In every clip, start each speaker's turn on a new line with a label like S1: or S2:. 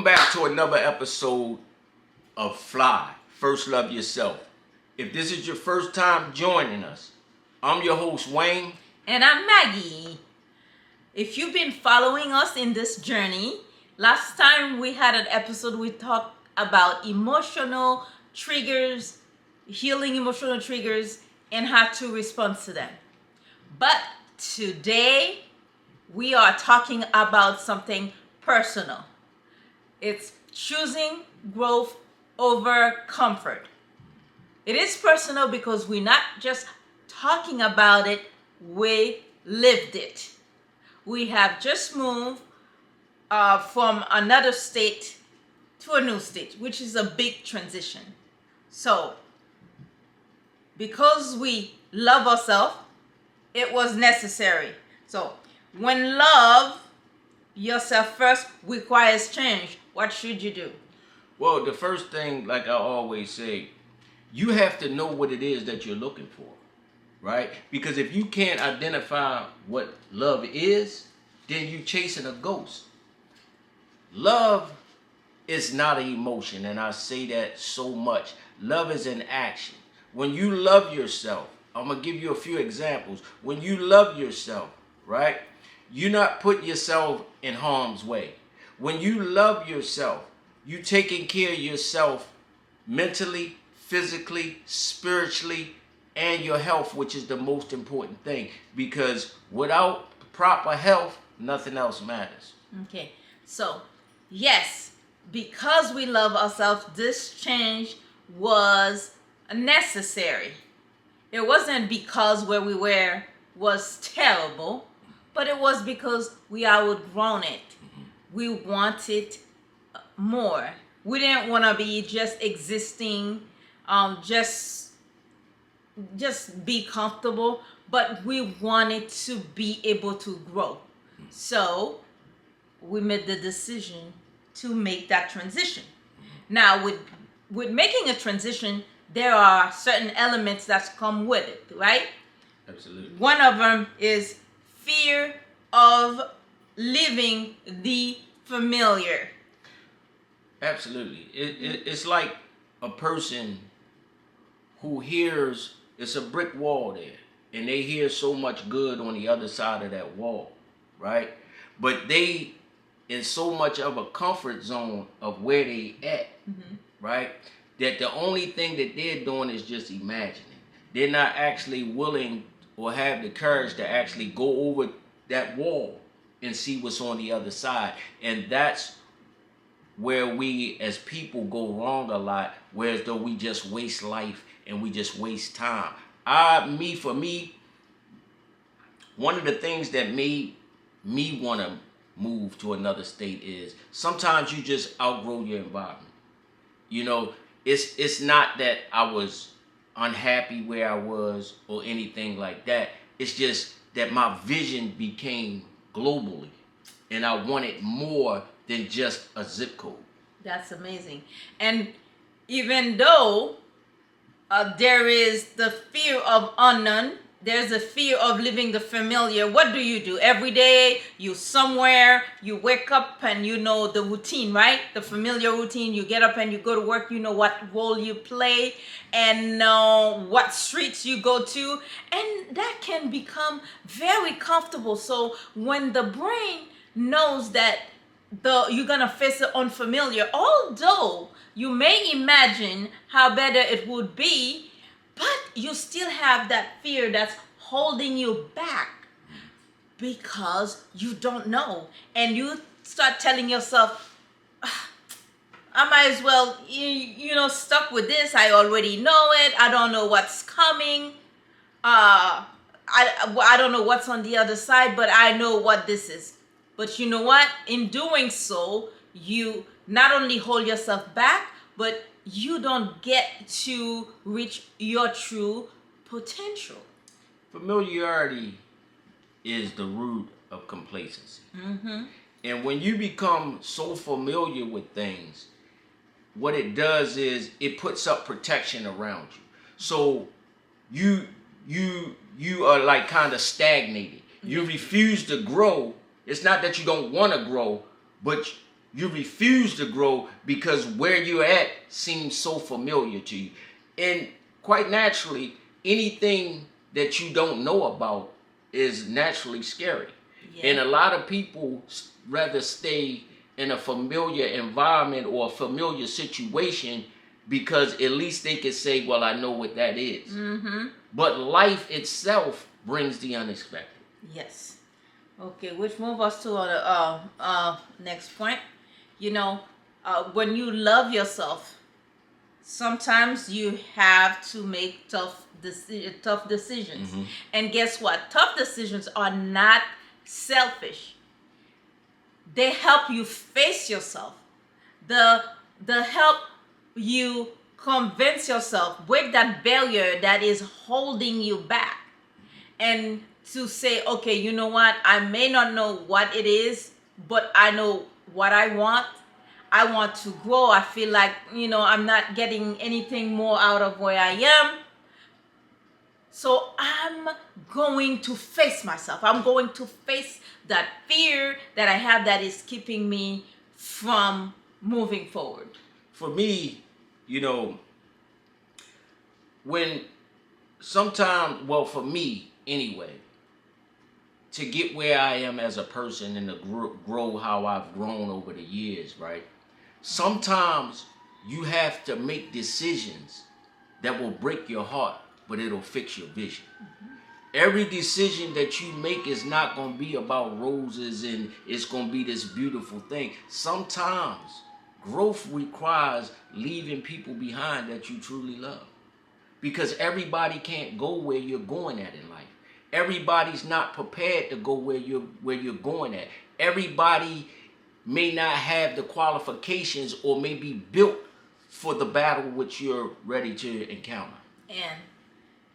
S1: back to another episode of Fly, First Love Yourself. If this is your first time joining us, I'm your host, Wayne.
S2: And I'm Maggie. If you've been following us in this journey, last time we had an episode we talked about emotional triggers, healing emotional triggers, and how to respond to them. But today, we are talking about something personal. It's choosing growth over comfort. It is personal because we're not just talking about it, we lived it. We have just moved from another state to a new state, which is a big transition. So, because we love ourselves, it was necessary. So, when love yourself first requires change, what should you do?
S1: Well, the first thing, like I always say, you have to know what it is that you're looking for, right? Because if you can't identify what love is, then you're chasing a ghost. Love is not an emotion, and I say that so much. Love is an action. When you love yourself, I'm going to give you a few examples. When you love yourself, right, you're not putting yourself in harm's way. When you love yourself, you taking care of yourself mentally, physically, spiritually, and your health, which is the most important thing. Because without proper health, nothing else matters.
S2: Okay, so yes, because we love ourselves, this change was necessary. It wasn't because where we were was terrible, but it was because we outgrown it. We wanted more. We didn't want to be just existing, just be comfortable, but we wanted to be able to grow. So we made the decision to make that transition. Now, with making a transition, there are certain elements that come with it, right?
S1: Absolutely.
S2: One of them is fear of leaving the familiar.
S1: Absolutely. It's like a person who hears it's a brick wall there, and they hear so much good on the other side of that wall, right? But they in so much of a comfort zone of where they at, right? That the only thing that they're doing is just imagining. They're not actually willing or have the courage to actually go over that wall and see what's on the other side. And that's where we as people go wrong a lot, whereas though we just waste life and we just waste time. For me, one of the things that made me want to move to another state is sometimes you just outgrow your environment. You know, it's not that I was unhappy where I was or anything like that. It's just that my vision became globally, and I wanted more than just a zip code.
S2: That's amazing. And even though there is the fear of unknown, there's a fear of living the familiar. What do? Every day, you somewhere, you wake up and you know the routine, right? The familiar routine. You get up and you go to work, you know what role you play and what streets you go to. And that can become very comfortable. So when the brain knows that you're going to face the unfamiliar, although you may imagine how better it would be, but you still have that fear that's holding you back because you don't know. And you start telling yourself, I might as well, stuck with this. I already know it. I don't know what's coming. I don't know what's on the other side, but I know what this is. But you know what? In doing so, you not only hold yourself back, but you don't get to reach your true potential.
S1: Familiarity is the root of complacency. And when you become so familiar with things, what it does is it puts up protection around you. So you are like kind of stagnated. You refuse to grow. It's not that you don't want to grow, but You refuse to grow because where you're at seems so familiar to you. And quite naturally, anything that you don't know about is naturally scary. Yeah. And a lot of people rather stay in a familiar environment or a familiar situation because at least they can say, well, I know what that is. Mm-hmm. But life itself brings the unexpected.
S2: Yes. Okay, which moves us to next point. When you love yourself, sometimes you have to make tough decisions. Mm-hmm. And guess what? Tough decisions are not selfish. They help you face yourself. The help you convince yourself, break that barrier that is holding you back. And to say, okay, you know what? I may not know what it is, but I know what I want. I want to grow. I feel like, I'm not getting anything more out of where I am. So I'm going to face myself. I'm going to face that fear that I have that is keeping me from moving forward.
S1: For me, when sometimes, well, for me anyway, to get where I am as a person and to grow how I've grown over the years, right? Sometimes you have to make decisions that will break your heart, but it'll fix your vision. Mm-hmm. Every decision that you make is not going to be about roses and it's going to be this beautiful thing. Sometimes growth requires leaving people behind that you truly love. Because everybody can't go where you're going at in life. Everybody's not prepared to go where you're going at. Everybody may not have the qualifications or may be built for the battle which you're ready to encounter.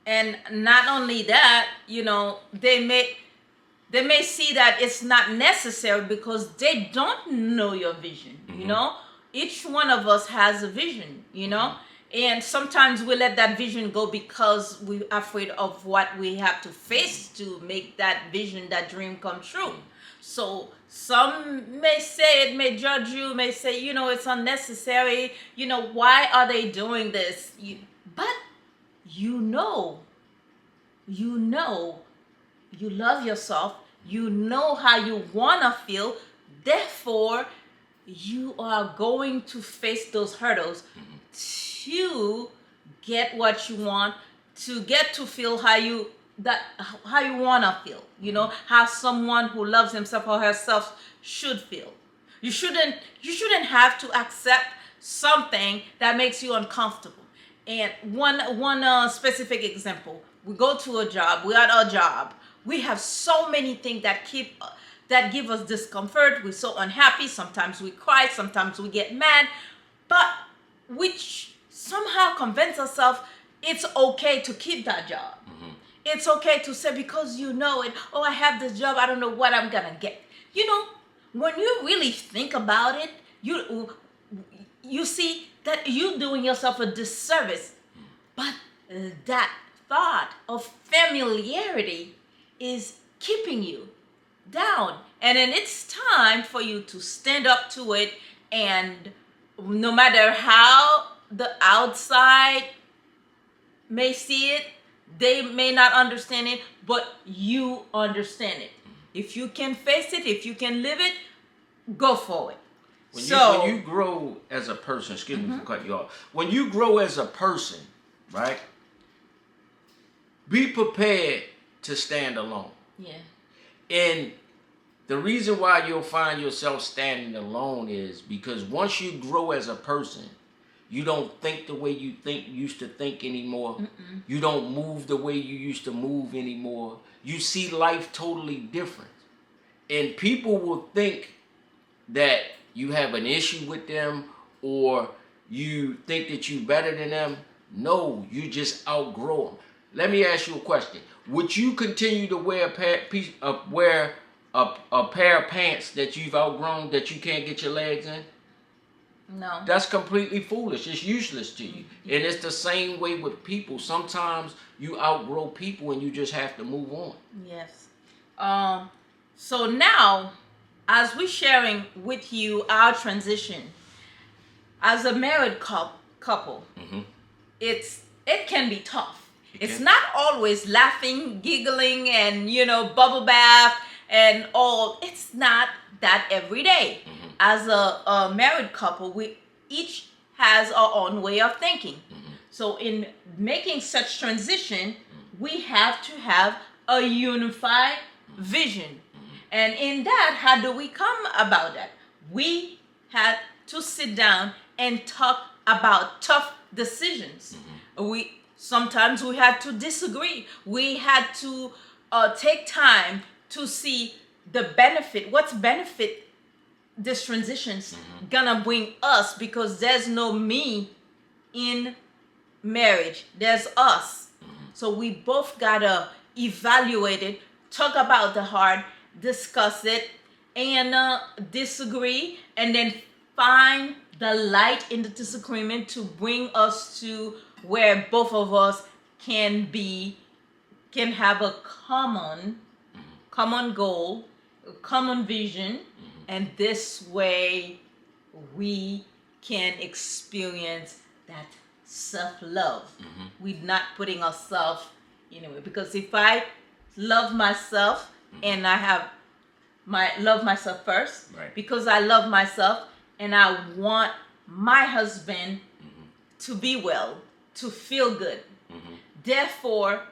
S2: And not only that, they may see that it's not necessary because they don't know your vision. Mm-hmm. Each one of us has a vision, Mm-hmm. And sometimes we let that vision go because we're afraid of what we have to face to make that vision, that dream come true. So some may say it, may judge you, may say, it's unnecessary. Why are they doing this? But you love yourself. You know how you want to feel. Therefore, you are going to face those hurdles to get what you want, to get to feel how you want to feel, how someone who loves himself or herself should feel. You shouldn't have to accept something that makes you uncomfortable. And one specific example, we go to a job, we're at our job, we have so many things that give us discomfort. We're so unhappy, sometimes we cry, sometimes we get mad, but which somehow convince ourselves it's okay to keep that job. Mm-hmm. It's okay to say, because I have this job, I don't know what I'm gonna get. When you really think about it, you see that you're doing yourself a disservice. But that thought of familiarity is keeping you down. And then it's time for you to stand up to it, and no matter how the outside may see it, they may not understand it, but you understand it. If you can face it, if you can live it, go for it.
S1: When you grow as a person, excuse me for cutting you off. When you grow as a person, right, be prepared to stand alone.
S2: Yeah.
S1: And the reason why you'll find yourself standing alone is because once you grow as a person, you don't think the way you used to think anymore. Mm-mm. You don't move the way you used to move anymore. You see life totally different. And people will think that you have an issue with them or you think that you're better than them. No, you just outgrow them. Let me ask you a question. Would you continue to wear a pair of pants that you've outgrown that you can't get your legs in?
S2: No.
S1: That's completely foolish. It's useless to you. And it's the same way with people. Sometimes you outgrow people and you just have to move on.
S2: Yes. So now as we're sharing with you our transition as a married couple, it can be tough. It's not always laughing, giggling, and bubble bath and all. It's not that every day. As a married couple, we each has our own way of thinking. So in making such transition, we have to have a unified vision. And in that, how do we come about that? We had to sit down and talk about tough decisions. Sometimes we had to disagree. We had to take time to see the benefit. What's benefit this transition's gonna bring us, because there's no me in marriage. There's us. So we both gotta evaluate it, talk about the hard, discuss it, and disagree, and then find the light in the disagreement to bring us to where both of us can have a common goal, a common vision, and this way we can experience that self-love. We're not putting ourselves anyway, because if I love myself and I have love myself first, because I love myself and I want my husband to be well, to feel good. Therefore,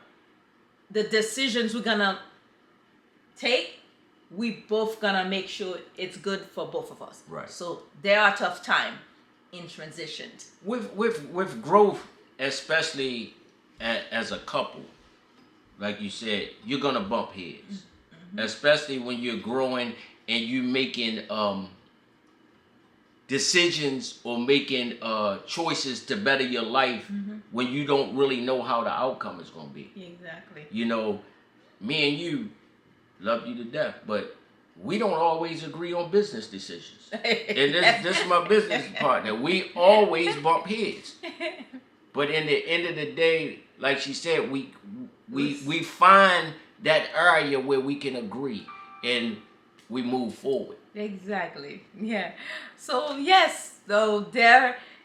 S2: the decisions we're gonna take, we both gonna make sure it's good for both of us. So there are tough times in transitions.
S1: With growth, especially as a couple, like you said, you're gonna bump heads, especially when you're growing and you making decisions or making choices to better your life when you don't really know how the outcome is gonna be.
S2: Exactly.
S1: Me and you love you to death, but we don't always agree on business decisions. And this is my business partner. We always bump heads. But in the end of the day, like she said, we find that area where we can agree and we move forward.
S2: Exactly. Yeah. So yes, though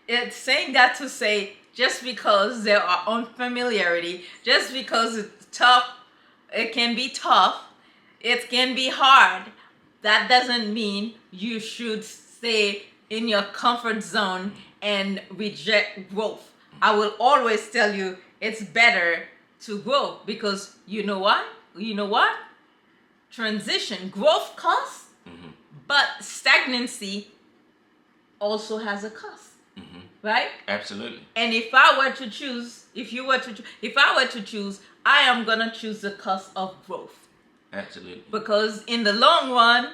S2: it's saying that to say, just because there are unfamiliarity, just because it's tough, it can be tough, it can be hard, that doesn't mean you should stay in your comfort zone and reject growth. I will always tell you it's better to grow, because you know what? Transition, growth costs, but stagnancy also has a cost. Right?
S1: Absolutely.
S2: And if I were to choose, I am gonna choose the cost of growth.
S1: Absolutely.
S2: Because in the long run,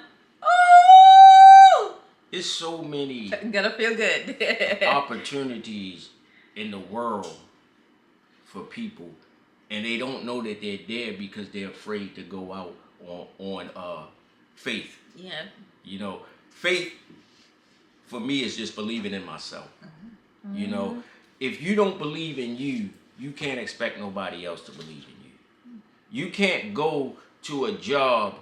S1: it's so many
S2: gonna feel good.
S1: opportunities in the world for people, and they don't know that they're there because they're afraid to go out on faith.
S2: Yeah.
S1: Faith for me is just believing in myself. If you don't believe in you, you can't expect nobody else to believe in you. You can't go to a job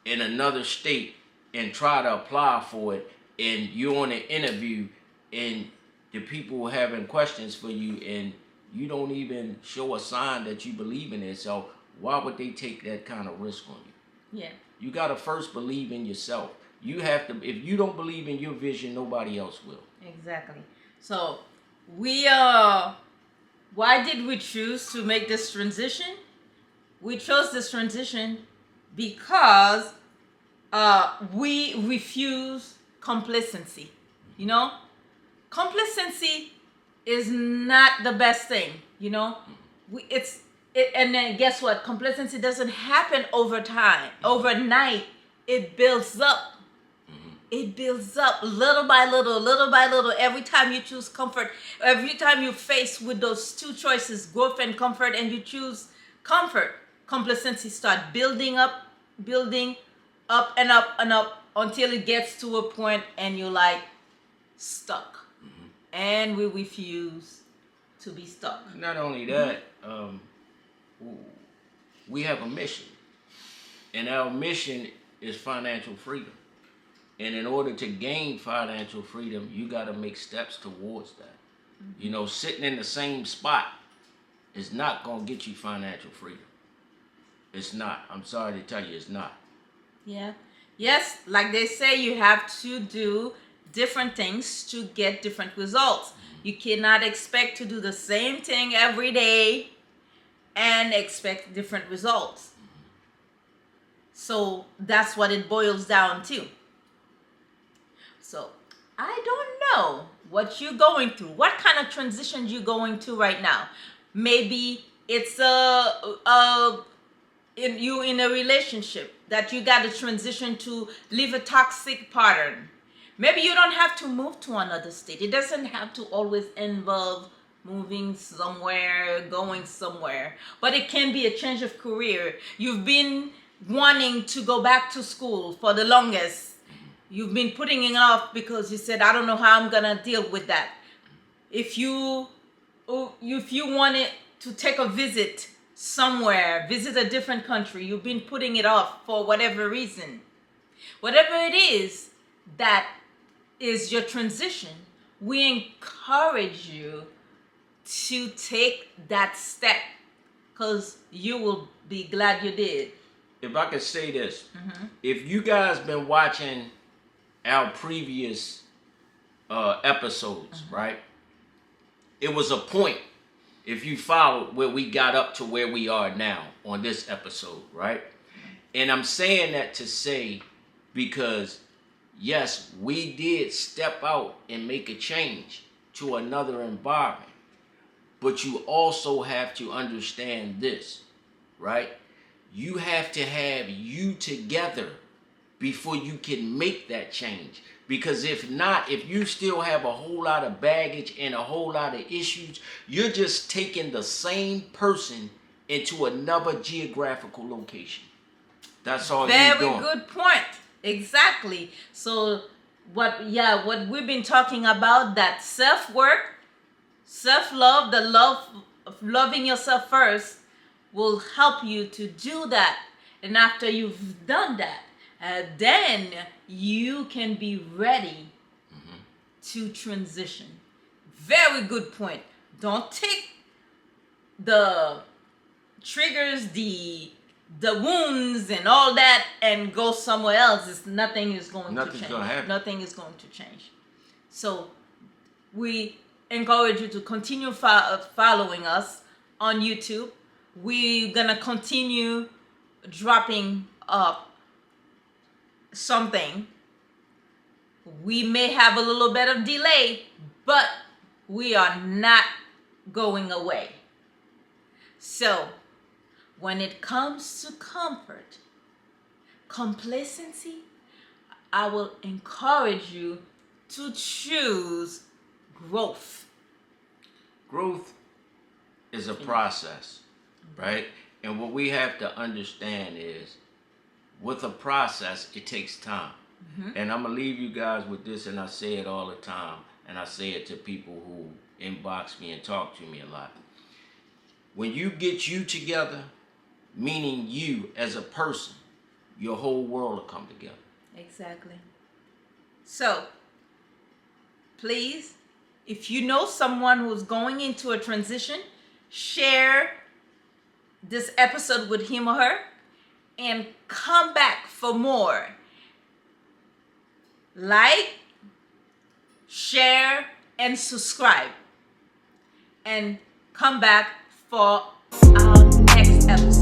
S1: in another state and try to apply for it, and you're on an interview and the people having questions for you, and you don't even show a sign that you believe in it. So why would they take that kind of risk on you?
S2: Yeah.
S1: You got to first believe in yourself. You have to. If you don't believe in your vision, nobody else will.
S2: Exactly. So why did we choose to make this transition? We chose this transition because we refuse complacency. Complacency is not the best thing. And then guess what? Complacency doesn't happen overnight. It builds up. It builds up little by little. Every time you choose comfort, every time you're faced with those two choices, growth and comfort, and you choose comfort, complacency starts building up and up until it gets to a point and you're like stuck. And we refuse to be stuck.
S1: Not only that, we have a mission, and our mission is financial freedom. And in order to gain financial freedom, you got to make steps towards that. You know, sitting in the same spot is not going to get you financial freedom. It's not. I'm sorry to tell you, it's not.
S2: Yeah. Yes, like they say, you have to do different things to get different results. You cannot expect to do the same thing every day and expect different results. So that's what it boils down to. So I don't know what you're going through. What kind of transition you going through right now? Maybe it's in a relationship that you got to transition to leave a toxic pattern. Maybe you don't have to move to another state. It doesn't have to always involve moving somewhere, going somewhere. But it can be a change of career. You've been wanting to go back to school for the longest. You've been putting it off because you said, I don't know how I'm going to deal with that. If you wanted to take a visit somewhere, visit a different country, you've been putting it off for whatever reason. Whatever it is that is your transition, we encourage you to take that step because you will be glad you did.
S1: If I could say this, if you guys been watching our previous episodes, right? It was a point, if you followed, where we got up to where we are now on this episode, right? And I'm saying that to say, because yes, we did step out and make a change to another environment, but you also have to understand this, right? You have to have you together before you can make that change. Because if not, if you still have a whole lot of baggage and a whole lot of issues, you're just taking the same person into another geographical location. That's all you're doing.
S2: Very good point. Exactly. So what we've been talking about, that self-work, self-love, the love of loving yourself first will help you to do that. And after you've done that, then you can be ready to transition. Very good point. Don't take the triggers, the wounds and all that and go somewhere else. Nothing is going to change. Nothing is going to change. So we encourage you to continue following us on YouTube. We're going to continue dropping up something. We may have a little bit of delay, but we are not going away. So when it comes to comfort, complacency, I will encourage you to choose growth.
S1: Growth is a process, right? And what we have to understand is, with a process, it takes time. And I'm going to leave you guys with this, and I say it all the time, and I say it to people who inbox me and talk to me a lot. When you get you together, meaning you as a person, your whole world will come together.
S2: Exactly. So, please, if you know someone who's going into a transition, share this episode with him or her and come back for more. Like, share, and subscribe. And come back for our next episode.